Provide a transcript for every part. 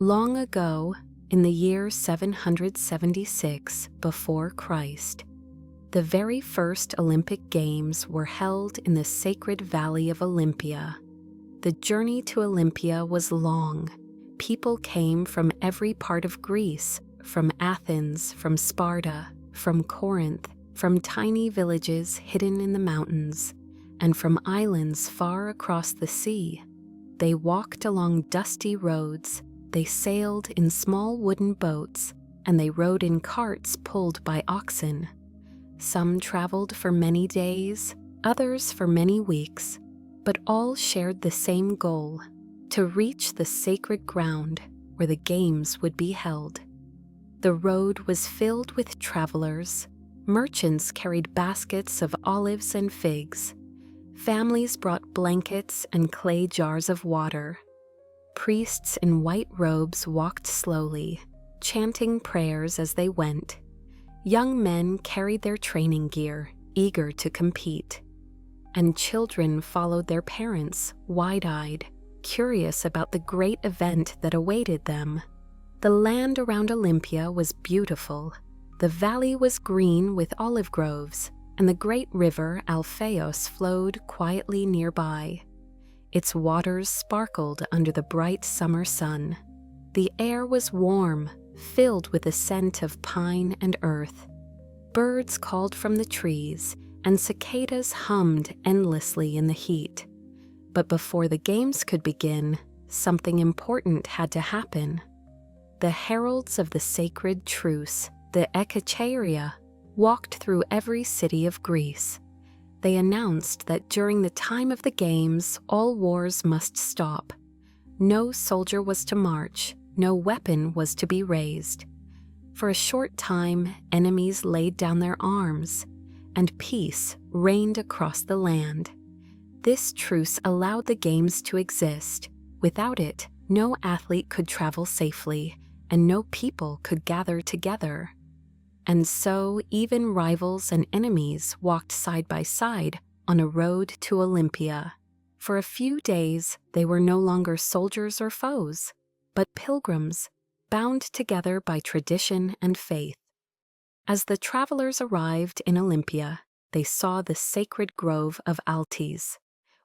Long ago, in the year 776 before Christ, the very first Olympic Games were held in the sacred valley of Olympia. The journey to Olympia was long. People came from every part of Greece, from Athens, from Sparta, from Corinth, from tiny villages hidden in the mountains, and from islands far across the sea. They walked along dusty roads, they sailed in small wooden boats, and they rode in carts pulled by oxen. Some traveled for many days, others for many weeks, but all shared the same goal: to reach the sacred ground where the games would be held. The road was filled with travelers. Merchants carried baskets of olives and figs. Families brought blankets and clay jars of water. Priests in white robes walked slowly, chanting prayers as they went. Young men carried their training gear, eager to compete. And children followed their parents, wide-eyed, curious about the great event that awaited them. The land around Olympia was beautiful. The valley was green with olive groves, and the great river Alpheus flowed quietly nearby. Its waters sparkled under the bright summer sun. The air was warm, filled with the scent of pine and earth. Birds called from the trees, and cicadas hummed endlessly in the heat. But before the games could begin, something important had to happen. The heralds of the sacred truce, the Ekateria, walked through every city of Greece. They announced that during the time of the games, all wars must stop. No soldier was to march, no weapon was to be raised. For a short time, enemies laid down their arms, and peace reigned across the land. This truce allowed the games to exist. Without it, no athlete could travel safely, and no people could gather together. And so even rivals and enemies walked side by side on a road to Olympia. For a few days, they were no longer soldiers or foes, but pilgrims, bound together by tradition and faith. As the travelers arrived in Olympia, they saw the sacred grove of Altis.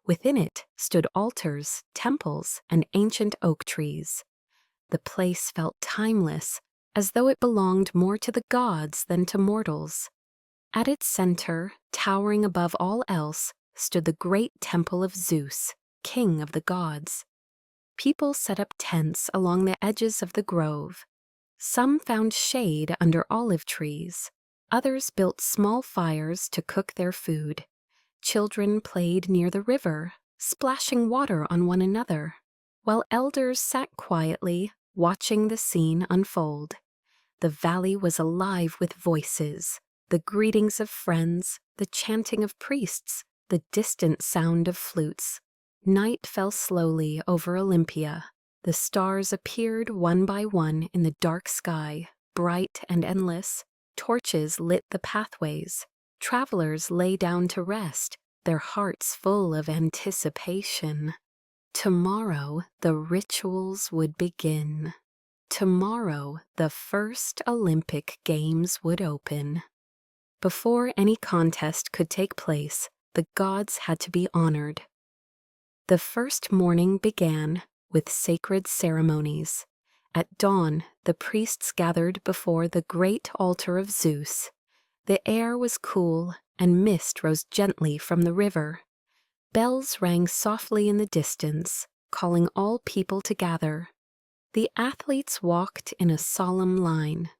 Within it stood altars, temples, and ancient oak trees. The place felt timeless, as though it belonged more to the gods than to mortals. At its center, towering above all else, stood the great temple of Zeus, king of the gods. People set up tents along the edges of the grove. Some found shade under olive trees. Others built small fires to cook their food. Children played near the river, splashing water on one another, while elders sat quietly, watching the scene unfold. The valley was alive with voices, the greetings of friends, the chanting of priests, the distant sound of flutes. Night fell slowly over Olympia. The stars appeared one by one in the dark sky, bright and endless. Torches lit the pathways. Travelers lay down to rest, their hearts full of anticipation. Tomorrow the rituals would begin. Tomorrow the first Olympic Games would open. Before any contest could take place, the gods had to be honored. The first morning began with sacred ceremonies. At dawn, the priests gathered before the great altar of Zeus. The air was cool, and mist rose gently from the river. Bells rang softly in the distance, calling all people to gather. The athletes walked in a solemn line.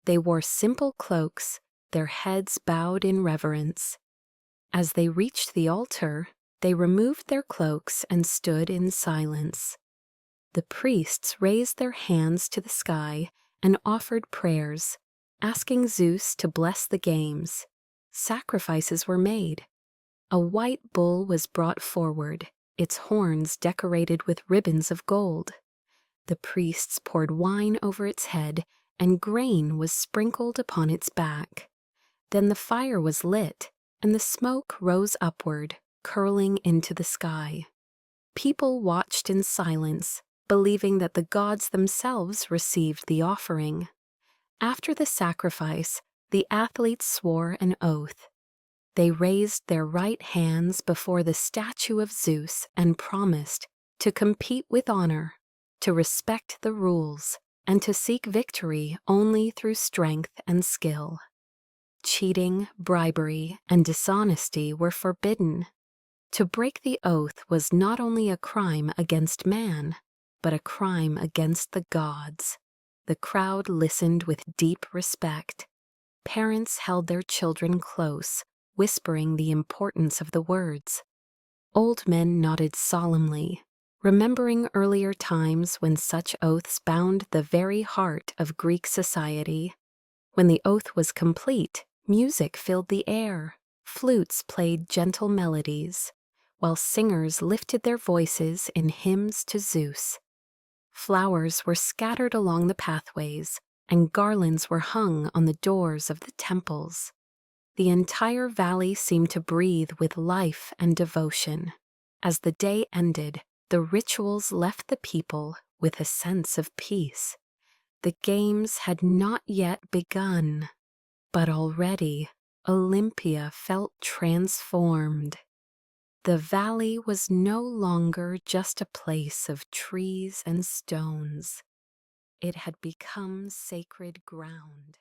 They wore simple cloaks, their heads bowed in reverence. As they reached the altar, they removed their cloaks and stood in silence. The priests raised their hands to the sky and offered prayers, asking Zeus to bless the games. Sacrifices were made. A white bull was brought forward, its horns decorated with ribbons of gold. The priests poured wine over its head, and grain was sprinkled upon its back. Then the fire was lit, and the smoke rose upward, curling into the sky. People watched in silence, believing that the gods themselves received the offering. After the sacrifice, the athletes swore an oath. They raised their right hands before the statue of Zeus and promised to compete with honor, to respect the rules, and to seek victory only through strength and skill. Cheating, bribery, and dishonesty were forbidden. To break the oath was not only a crime against man, but a crime against the gods. The crowd listened with deep respect. Parents held their children close, whispering the importance of the words. Old men nodded solemnly, remembering earlier times when such oaths bound the very heart of Greek society. When the oath was complete, music filled the air. Flutes played gentle melodies, while singers lifted their voices in hymns to Zeus. Flowers were scattered along the pathways, and garlands were hung on the doors of the temples. The entire valley seemed to breathe with life and devotion. As the day ended, the rituals left the people with a sense of peace. The games had not yet begun, but already Olympia felt transformed. The valley was no longer just a place of trees and stones. It had become sacred ground.